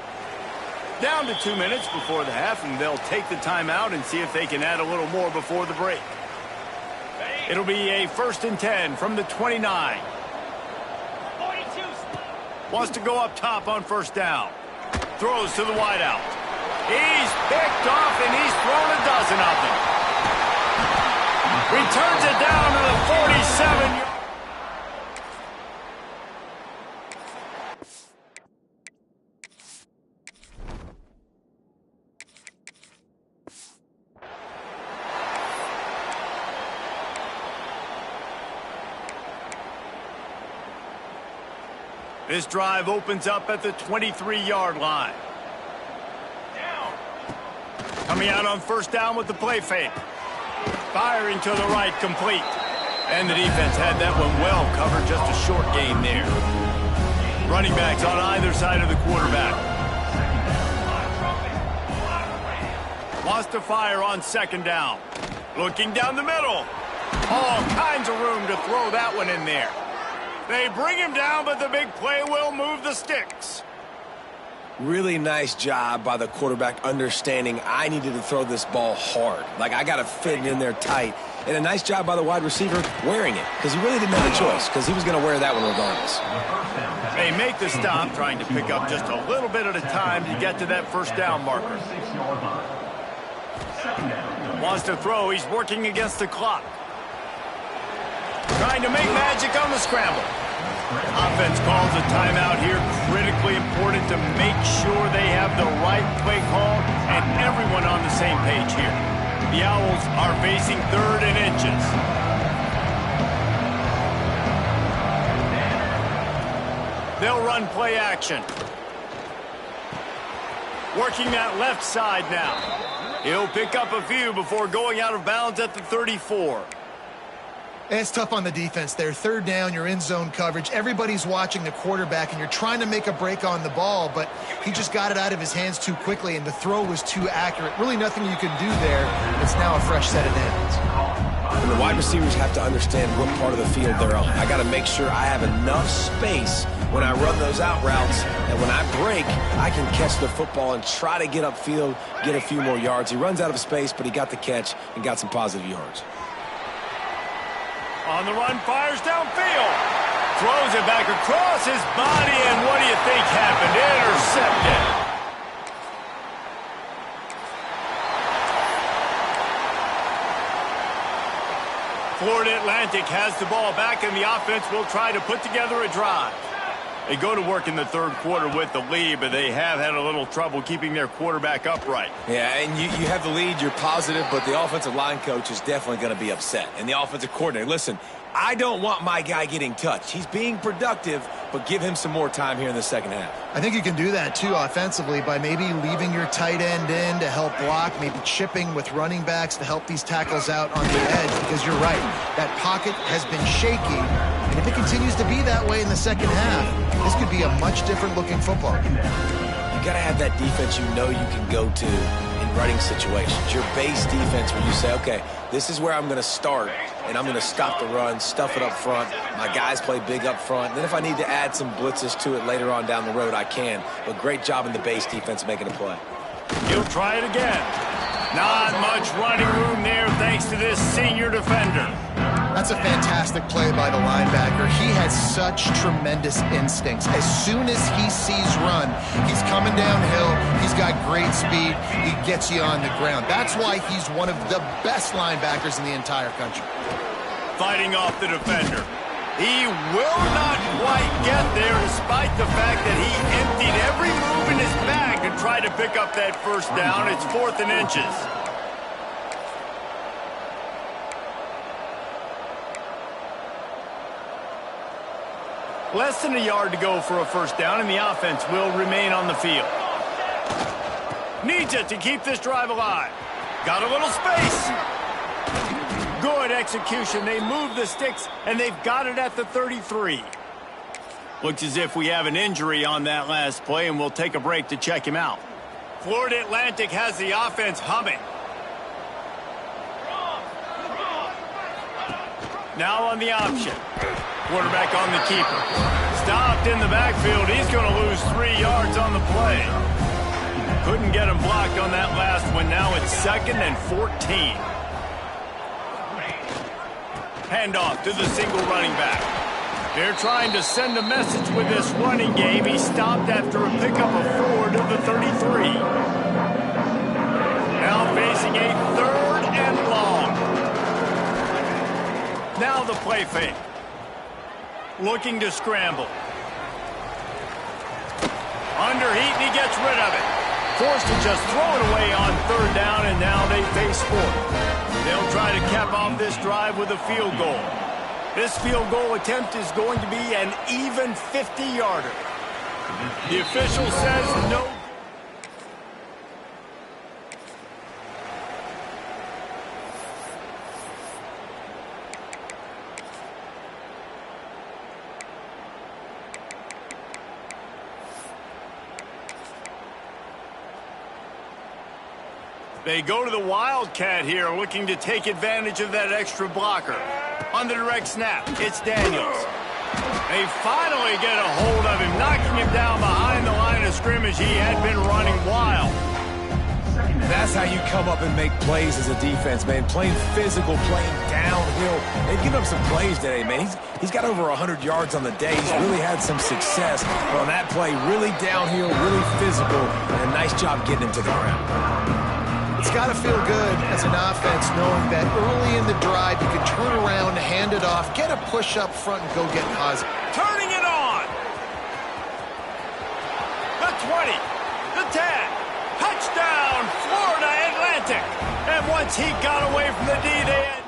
Down to 2 minutes before the half, and they'll take the timeout and see if they can add a little more before the break. It'll be a 1st and 10 from the 29. Wants to go up top on first down. Throws to the wideout. He's picked off, and he's thrown a dozen of them. Returns it down to the 47. This drive opens up at the 23-yard line. Coming out on first down with the play fake. Firing to the right, complete. And the defense had that one well covered, just a short gain there. Running backs on either side of the quarterback. Wants to fire on second down. Looking down the middle. All kinds of room to throw that one in there. They bring him down, but the big play will move the sticks. Really nice job by the quarterback understanding I needed to throw this ball hard. Like, I got to fit it in there tight. And a nice job by the wide receiver wearing it, because he really didn't have a choice, because he was going to wear that one regardless. They make the stop, trying to pick up just a little bit at a time to get to that first down marker. Wants to throw. He's working against the clock. Trying to make magic on the scramble. Offense calls a timeout here. Critically important to make sure they have the right play call and everyone on the same page here. The Owls are facing 3rd and inches. They'll run play action. Working that left side now. He'll pick up a few before going out of bounds at the 34. And it's tough on the defense there. 3rd down, you're in zone coverage. Everybody's watching the quarterback, and you're trying to make a break on the ball, but he just got it out of his hands too quickly, and the throw was too accurate. Really nothing you can do there. It's now a fresh set of downs. And the wide receivers have to understand what part of the field they're on. I got to make sure I have enough space when I run those out routes, and when I break, I can catch the football and try to get upfield, get a few more yards. He runs out of space, but he got the catch and got some positive yards. On the run, fires downfield. Throws it back across his body, and what do you think happened? Intercepted. Florida Atlantic has the ball back, and the offense will try to put together a drive. They go to work in the third quarter with the lead, but they have had a little trouble keeping their quarterback upright. Yeah, and you have the lead, you're positive, but the offensive line coach is definitely going to be upset. And the offensive coordinator, listen, I don't want my guy getting touched. He's being productive, but give him some more time here in the second half. I think you can do that, too, offensively, by maybe leaving your tight end in to help block, maybe chipping with running backs to help these tackles out on the edge, because you're right. That pocket has been shaky, and if it continues to be that way in the second half, this could be a much different-looking football. You got to have that defense you know you can go to in running situations. Your base defense where you say, okay, this is where I'm going to start, and I'm going to stop the run, stuff it up front. My guys play big up front. And then if I need to add some blitzes to it later on down the road, I can. But great job in the base defense making a play. He'll try it again. Not much running room there thanks to this senior defender. That's a fantastic play by the linebacker. He has such tremendous instincts. As soon as he sees run, he's coming downhill. He's got great speed. He gets you on the ground. That's why he's one of the best linebackers in the entire country. Fighting off the defender. He will not quite get there despite the fact that he emptied every move in his bag to try to pick up that first down. It's 4th and inches. Less than a yard to go for a first down, and the offense will remain on the field. Needs it to keep this drive alive. Got a little space. Good execution. They move the sticks, and they've got it at the 33. Looks as if we have an injury on that last play, and we'll take a break to check him out. Florida Atlantic has the offense humming. Now on the option. Quarterback on the keeper. Stopped in the backfield. He's going to lose 3 yards on the play. Couldn't get him blocked on that last one. Now it's 2nd and 14. Handoff to the single running back. They're trying to send a message with this running game. He stopped after a pickup of 4 to the 33. Now facing a 3rd and long. Now the play fake. Looking to scramble. Underheat, and he gets rid of it. Forced to just throw it away on 3rd down, and now they face 4th. They'll try to cap off this drive with a field goal. This field goal attempt is going to be an even 50-yarder. The official says no. They go to the Wildcat here, looking to take advantage of that extra blocker. On the direct snap, it's Daniels. They finally get a hold of him, knocking him down behind the line of scrimmage. He had been running wild. That's how you come up and make plays as a defense, man. Playing physical, playing downhill. They've given up some plays today, man. He's got over 100 yards on the day. He's really had some success on that play. Really downhill, really physical, and a nice job getting him to the ground. It's got to feel good as an offense knowing that early in the drive you can turn around, hand it off, get a push up front, and go get positive. Turning it on. The 20, the 10. Touchdown, Florida Atlantic. And once he got away from the D, they had...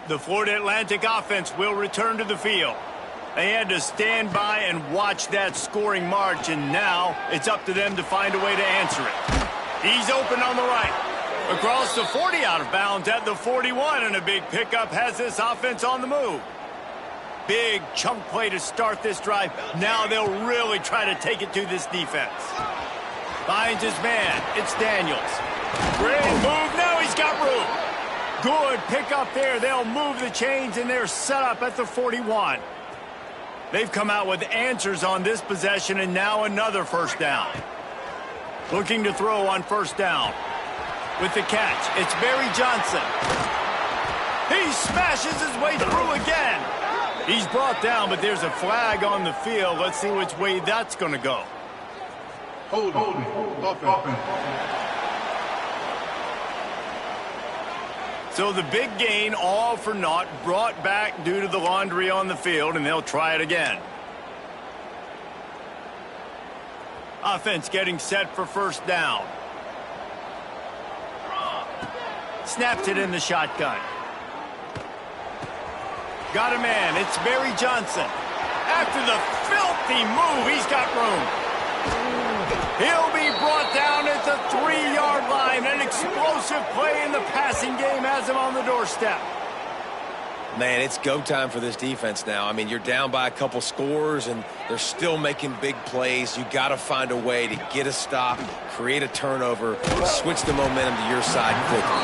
The Florida Atlantic offense will return to the field. They had to stand by and watch that scoring march, and now it's up to them to find a way to answer it. He's open on the right. Across the 40, out of bounds at the 41, and a big pickup has this offense on the move. Big chunk play to start this drive. Now they'll really try to take it to this defense. Finds his man. It's Daniels. Great move. Now he's got room. Good pickup there. They'll move the chains, and they're set up at the 41. They've come out with answers on this possession, and now another first down. Looking to throw on first down. With the catch, it's Barry Johnson. He smashes his way through again. He's brought down, but there's a flag on the field. Let's see which way that's going to go. Hold. So the big gain, all for naught, brought back due to the laundry on the field, and they'll try it again. Offense getting set for first down. Snaps it in the shotgun. Got a man. It's Barry Johnson. After the filthy move, he's got room. He'll be brought down at the 3-yard line. An explosive play in the passing game has him on the doorstep. Man, it's go time for this defense now. I mean, you're down by a couple scores, and they're still making big plays. You got to find a way to get a stop, create a turnover, switch the momentum to your side quickly.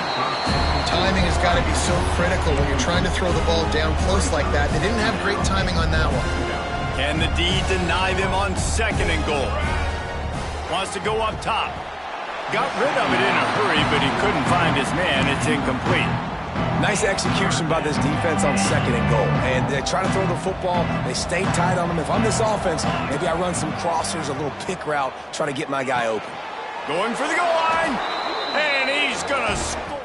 Timing has got to be so critical when you're trying to throw the ball down close like that. They didn't have great timing on that one. Can the D deny them on 2nd and goal? Wants to go up top. Got rid of it in a hurry, but he couldn't find his man. It's incomplete. Nice execution by this defense on 2nd and goal. And they try to throw the football. They stay tight on them. If I'm this offense, maybe I run some crossers, a little pick route, try to get my guy open. Going for the goal line. And he's going to score.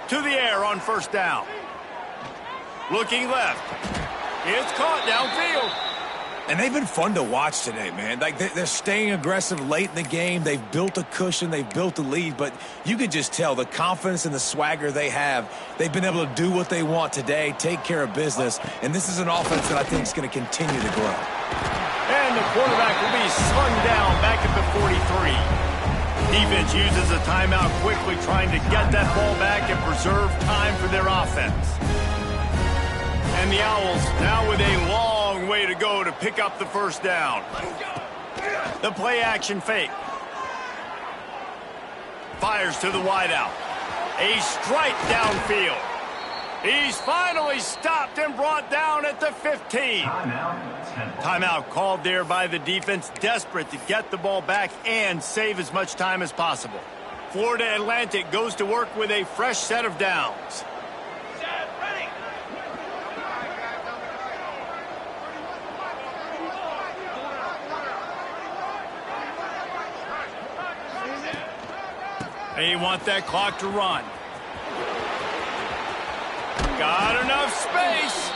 To the air on first down. Looking left. It's caught downfield. And they've been fun to watch today, man. Like, they're staying aggressive late in the game. They've built a cushion. They've built a lead. But you can just tell the confidence and the swagger they have. They've been able to do what they want today, take care of business. And this is an offense that I think is going to continue to grow. And the quarterback will be slung down back at the 43. Defense uses a timeout quickly, trying to get that ball back and preserve time for their offense. And the Owls now with a long way to go to pick up the first down. The play action fake. Fires to the wideout. A strike downfield. He's finally stopped and brought down at the 15. Timeout called there by the defense, desperate to get the ball back and save as much time as possible. Florida Atlantic goes to work with a fresh set of downs. They want that clock to run. Got enough space.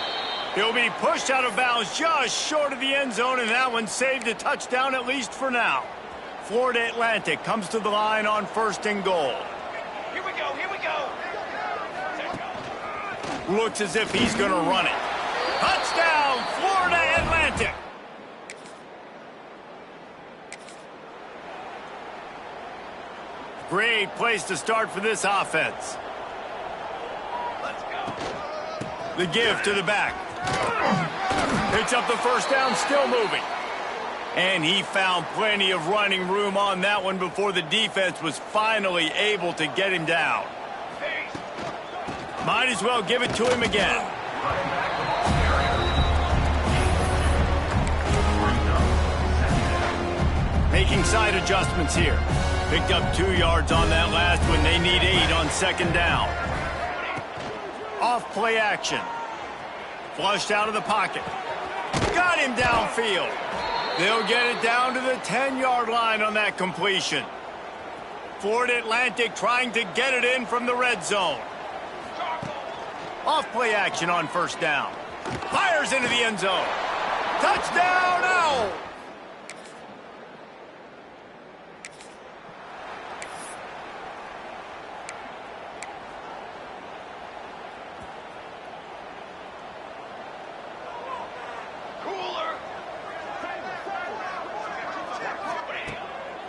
He'll be pushed out of bounds just short of the end zone, and that one saved a touchdown at least for now. Florida Atlantic comes to the line on 1st and goal. Here we go. Looks as if he's going to run it. Touchdown, Florida Atlantic. Great place to start for this offense. Let's go. The give to the back. Picks up the first down, still moving. And he found plenty of running room on that one before the defense was finally able to get him down. Might as well give it to him again. Making side adjustments here. Picked up 2 yards on that last one. They need 8 on 2nd down. Off play action. Flushed out of the pocket. Got him downfield. They'll get it down to the 10-yard line on that completion. Florida Atlantic trying to get it in from the red zone. Off play action on first down. Fires into the end zone. Touchdown, Owl!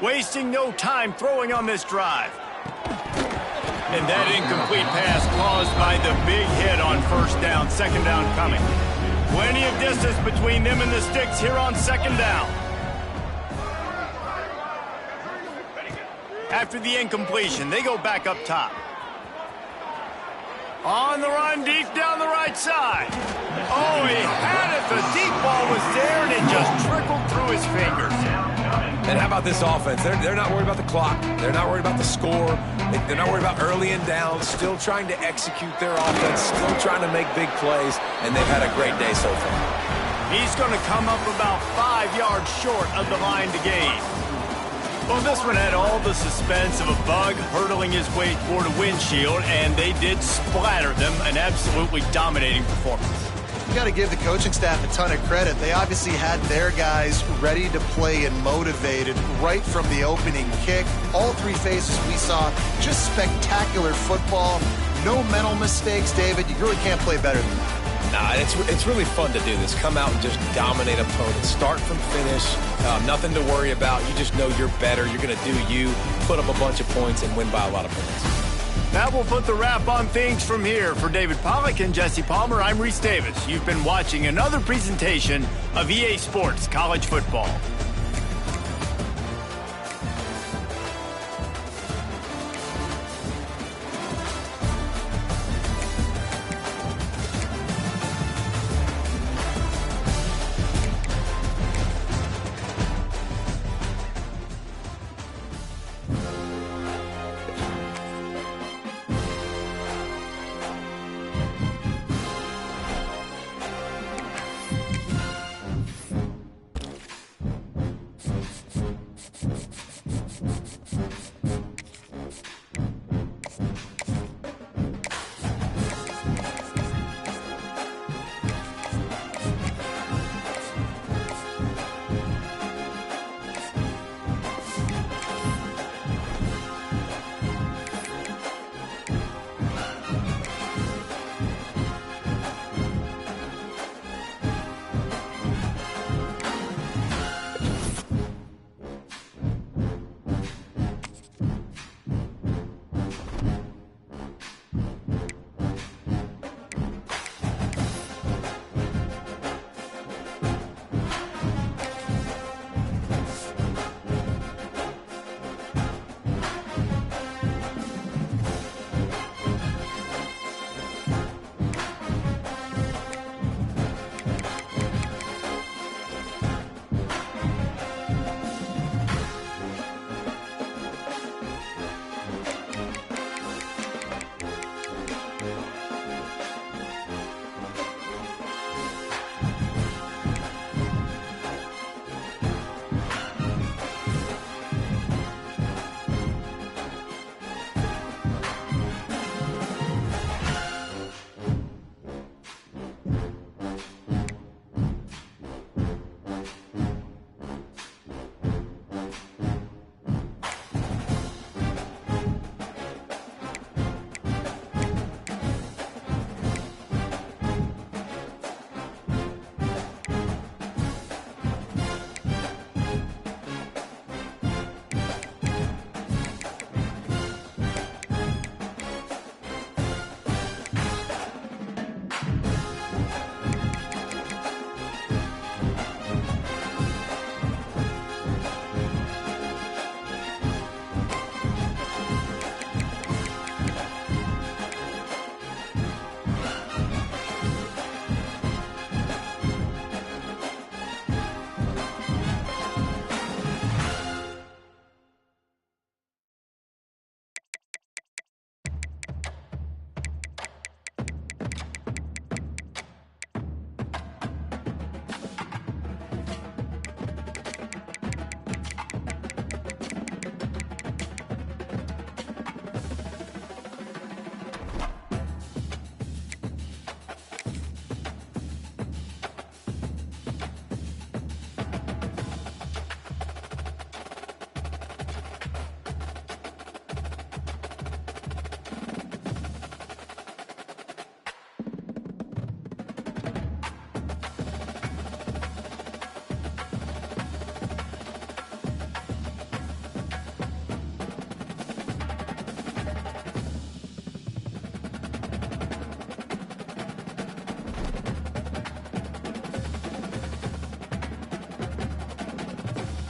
Wasting no time throwing on this drive. And that incomplete pass caused by the big hit on first down. 2nd down coming. Plenty of distance between them and the sticks here on 2nd down. After the incompletion, they go back up top. On the run, deep down the right side. Oh, he had it. The deep ball was there, and it just trickled through his fingers. And how about this offense? They're not worried about the clock. They're not worried about the score. They're not worried about early and down. Still trying to execute their offense. Still trying to make big plays. And they've had a great day so far. He's going to come up about 5 yards short of the line to gain. Well, this one had all the suspense of a bug hurtling his way toward a windshield, and they did splatter them. An absolutely dominating performance. You got to give the coaching staff a ton of credit. They obviously had their guys ready to play and motivated right from the opening kick. All three phases we saw, just spectacular football. No mental mistakes, David. You really can't play better than that. Nah, it's really fun to do this. Come out and just dominate opponents. Start from finish. Nothing to worry about. You just know you're better. You're going to do you, put up a bunch of points, and win by a lot of points. That will put the wrap on things from here. For David Pollack and Jesse Palmer, I'm Reese Davis. You've been watching another presentation of EA Sports College Football.